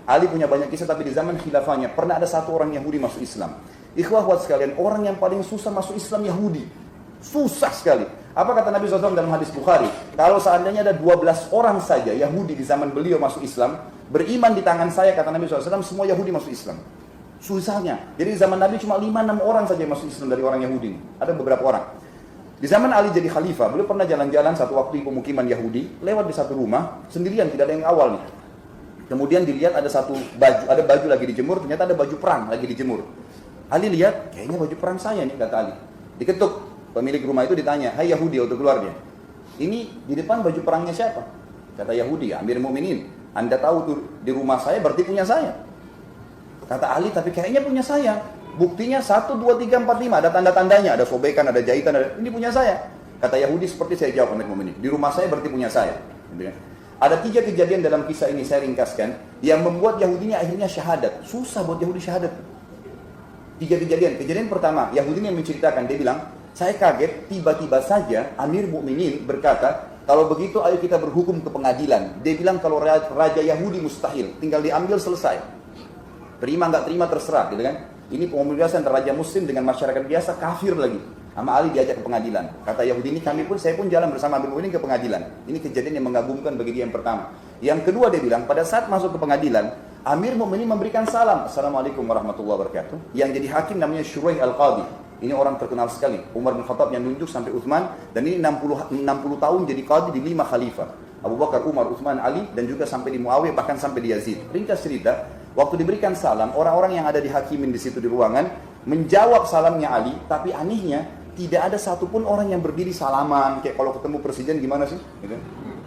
Ali punya banyak kisah, tapi di zaman khilafahnya pernah ada satu orang Yahudi masuk Islam. Ikhwah sekalian, orang yang paling susah masuk Islam Yahudi. Susah sekali. Apa kata Nabi SAW dalam hadis Bukhari? Kalau seandainya ada 12 orang saja Yahudi di zaman beliau masuk Islam, beriman di tangan saya, kata Nabi SAW, semua Yahudi masuk Islam. Susahnya. Jadi di zaman Nabi cuma 5-6 orang saja yang masuk Islam dari orang Yahudi. Ada beberapa orang. Di zaman Ali jadi khalifah, beliau pernah jalan-jalan satu waktu di pemukiman Yahudi, lewat di satu rumah, sendirian, tidak ada yang awal nih. Kemudian dilihat ada ada baju lagi dijemur, ternyata ada baju perang lagi dijemur. Ali lihat, kayaknya baju perang saya nih, kata Ali. Diketuk. Pemilik rumah itu ditanya, hai Yahudi, waktu keluar dia. Ini di depan baju perangnya siapa? Kata Yahudi, Amir Mu'minin. Anda tahu tuh di rumah saya berarti punya saya. Kata Ali, tapi kayaknya punya saya. Buktinya 1, 2, 3, 4, 5. Ada tanda-tandanya, ada sobekan, ada jahitan, ini punya saya. Kata Yahudi, seperti saya jawab Amir Mu'minin. Di rumah saya berarti punya saya. Ada 3 kejadian dalam kisah ini, saya ringkaskan, yang membuat Yahudinya akhirnya syahadat. Susah buat Yahudi syahadat. 3 kejadian. Kejadian pertama, Yahudi yang menceritakan, dia bilang, saya kaget, tiba-tiba saja Amir Mu'minin berkata, kalau begitu ayo kita berhukum ke pengadilan. Dia bilang kalau raja Yahudi mustahil, tinggal diambil selesai. Terima nggak terima terserah, gitu kan? Ini pembebasan antara raja muslim dengan masyarakat biasa, kafir lagi. Sama Ali diajak ke pengadilan. Kata Yahudi ini, saya pun jalan bersama Amir Mu'minin ke pengadilan. Ini kejadian yang mengagumkan bagi dia yang pertama. Yang kedua dia bilang, pada saat masuk ke pengadilan, Amir Mu'minin memberikan salam. Assalamualaikum warahmatullahi wabarakatuh. Yang jadi hakim namanya Shuraih Al-Qadi. Ini orang terkenal sekali. Umar bin Khattab yang nunjuk sampai Uthman. Dan ini 60 tahun jadi qadi di 5 khalifah. Abu Bakar, Umar, Uthman, Ali. Dan juga sampai di Muawiyah, bahkan sampai di Yazid. Ringkas cerita, waktu diberikan salam, orang-orang yang ada di hakimin di situ di ruangan menjawab salamnya Ali. Tapi anehnya, tidak ada satupun orang yang berdiri salaman. Kayak kalau ketemu presiden gimana sih? Gitu.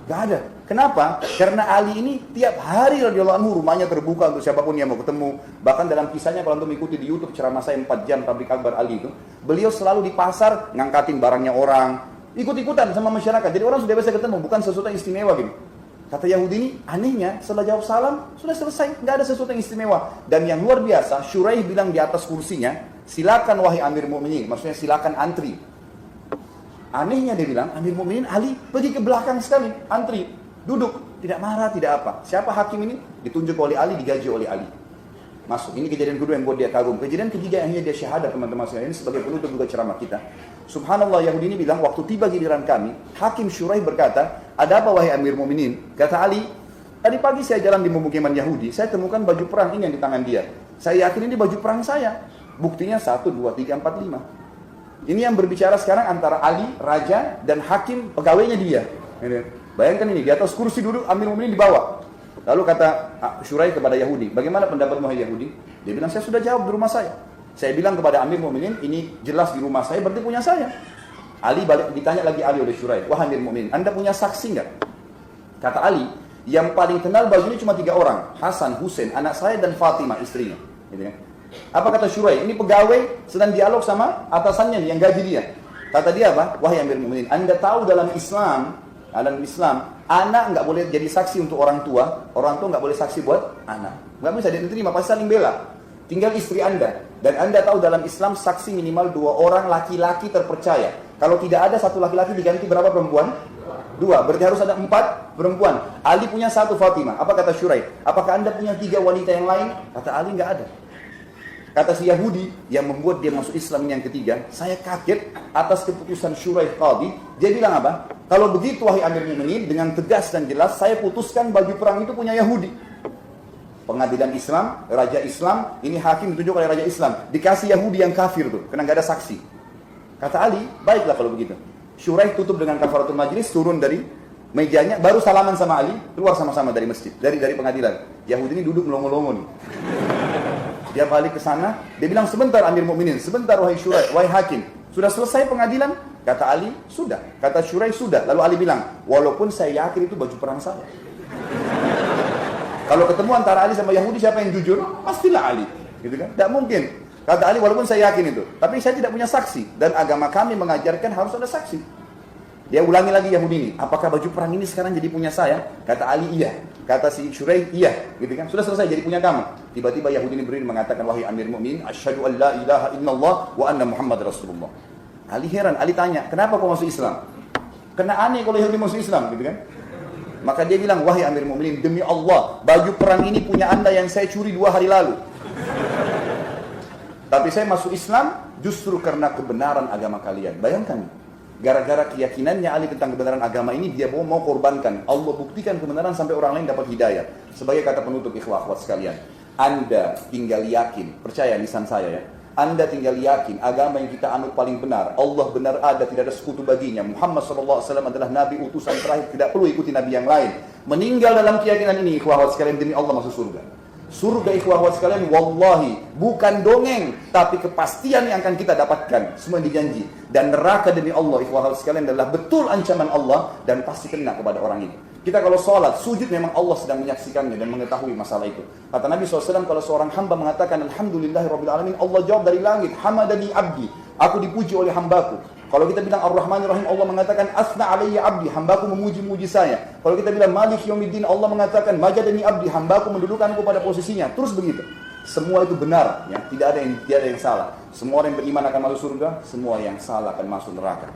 Gak ada. Kenapa? Karena Ali ini tiap hari radhiyallahu anhu rumahnya terbuka untuk siapapun yang mau ketemu. Bahkan dalam kisahnya kalau untuk mengikuti di YouTube ceramah saya 4 jam tablik akbar Ali itu, beliau selalu di pasar ngangkatin barangnya orang, ikut-ikutan sama masyarakat. Jadi orang sudah biasa ketemu, bukan sesuatu yang istimewa gitu. Kata Yahudi ini, anehnya setelah jawab salam sudah selesai, nggak ada sesuatu yang istimewa. Dan yang luar biasa, Shuraih bilang di atas kursinya, silakan wahai Amir Mu'minin, maksudnya silakan antri. Anehnya dia bilang, Amir Mu'minin Ali pergi ke belakang sekali, antri, duduk, tidak marah, tidak apa. Siapa hakim ini? Ditunjuk oleh Ali, digaji oleh Ali. Masuk, ini kejadian kedua yang buat dia kagum. Kejadian ketiga akhirnya dia syahadat, teman-teman sekalian. Ini sebagai penutup juga ceramah kita. Subhanallah, Yahudi ini bilang, waktu tiba giliran kami, Hakim Shuraih berkata, ada apa wahai Amir Mu'minin? Kata Ali, tadi pagi saya jalan di pemukiman Yahudi, saya temukan baju perang ini yang di tangan dia. Saya yakin ini baju perang saya. Buktinya 1, 2, 3, 4, 5. Ini yang berbicara sekarang antara Ali, raja, dan hakim pegawainya dia. Bayangkan ini, di atas kursi duduk, Amir Mu'minin di bawah. Lalu kata Shuraih kepada Yahudi, bagaimana pendapatmu wahai Yahudi? Dia bilang, saya sudah jawab di rumah saya. Saya bilang kepada Amir Mu'minin, ini jelas di rumah saya, berarti punya saya. Ali balik, ditanya lagi Ali oleh Shuraih, wahai Amir Mu'minin, Anda punya saksi nggak? Kata Ali, yang paling kenal baju ini cuma 3 orang, Hasan, Husain, anak saya, dan Fatimah, istrinya. Gitu kan? Apa kata Shuraih? Ini pegawai sedang dialog sama atasannya yang gaji dia. Kata dia apa? Wahai Amir Mu'minin, Anda tahu dalam Islam, anak nggak boleh jadi saksi untuk orang tua nggak boleh saksi buat anak. Nggak bisa diterima, pasti saling bela. Tinggal istri Anda. Dan Anda tahu dalam Islam saksi minimal 2 orang laki-laki terpercaya. Kalau tidak ada 1 laki-laki diganti berapa perempuan? 2. Berarti harus ada 4 perempuan. Ali punya 1 Fatimah. Apa kata Shuraih? Apakah Anda punya 3 wanita yang lain? Kata Ali nggak ada. Kata si Yahudi yang membuat dia masuk Islam yang ketiga, saya kaget atas keputusan Shuraih Qadi. Dia bilang apa? Kalau begitu wahai Amir Mu'minin, dengan tegas dan jelas saya putuskan baju perang itu punya Yahudi. Pengadilan Islam, Raja Islam, ini hakim ditunjuk oleh Raja Islam. Dikasih Yahudi yang kafir tuh, karena nggak ada saksi. Kata Ali, baiklah kalau begitu. Shuraih tutup dengan kafaratul majlis, turun dari mejanya, baru salaman sama Ali, keluar sama-sama dari masjid, dari pengadilan. Yahudi ini duduk melongo-longo nih. Dia balik ke sana, dia bilang sebentar Amir Mu'minin, sebentar wahai Shuraih, wahai hakim, sudah selesai pengadilan? Kata Ali, sudah. Kata Shuraih, sudah. Lalu Ali bilang, walaupun saya yakin itu baju perang saya. Kalau ketemu antara Ali sama Yahudi, siapa yang jujur? Pastilah Ali. Gitu kan? Tidak mungkin. Kata Ali, walaupun saya yakin itu. Tapi saya tidak punya saksi. Dan agama kami mengajarkan harus ada saksi. Dia ulangi lagi Yahudi ini, apakah baju perang ini sekarang jadi punya saya? Kata Ali, iya. Kata si Shuraih, iya. Gitu kan? Sudah selesai jadi punya kamu. Tiba-tiba Yahudi ini berdiri mengatakan, wahai Amir Mu'minin, asyhadu an la ilaha illallah wa anna Muhammad Rasulullah. Ali heran, Ali tanya, kenapa kau masuk Islam? Kena aneh kalau Yahudi masuk Islam, gitu kan? Maka dia bilang, wahai Amir Mu'minin, demi Allah, baju perang ini punya anda yang saya curi 2 hari lalu. Tapi saya masuk Islam justru karena kebenaran agama kalian. Bayangkan, gara-gara keyakinannya Ali tentang kebenaran agama ini, dia mau korbankan. Allah buktikan kebenaran sampai orang lain dapat hidayah. Sebagai kata penutup, ikhwah akhwat sekalian, anda tinggal yakin, percaya lisan saya ya, anda tinggal yakin agama yang kita anut paling benar, Allah benar ada, tidak ada sekutu baginya, Muhammad SAW adalah Nabi utusan terakhir, tidak perlu ikuti Nabi yang lain. Meninggal dalam keyakinan ini, ikhwah akhwat sekalian, demi Allah masuk surga. Surga, ikhwah akhwat sekalian, wallahi bukan dongeng, tapi kepastian yang akan kita dapatkan, semua dijanji. Dan neraka demi Allah, ikhwah akhwat sekalian, adalah betul ancaman Allah dan pasti kena kepada orang ini. Kita kalau sholat, sujud memang Allah sedang menyaksikannya dan mengetahui masalah itu. Kata Nabi SAW, kalau seorang hamba mengatakan Alhamdulillahirrabbilalamin, Allah jawab dari langit, Hamadani abdi, aku dipuji oleh hambaku. Kalau kita bilang Ar-Rahmanir-Rahim, Allah mengatakan Asna alayya abdi, hambaku memuji-muji saya. Kalau kita bilang Malik Yaumiddin, Allah mengatakan Majadani abdi, hambaku mendudukanku pada posisinya. Terus begitu. Semua itu benar, ya. Tidak ada yang salah. Semua orang yang beriman akan masuk surga, semua yang salah akan masuk neraka.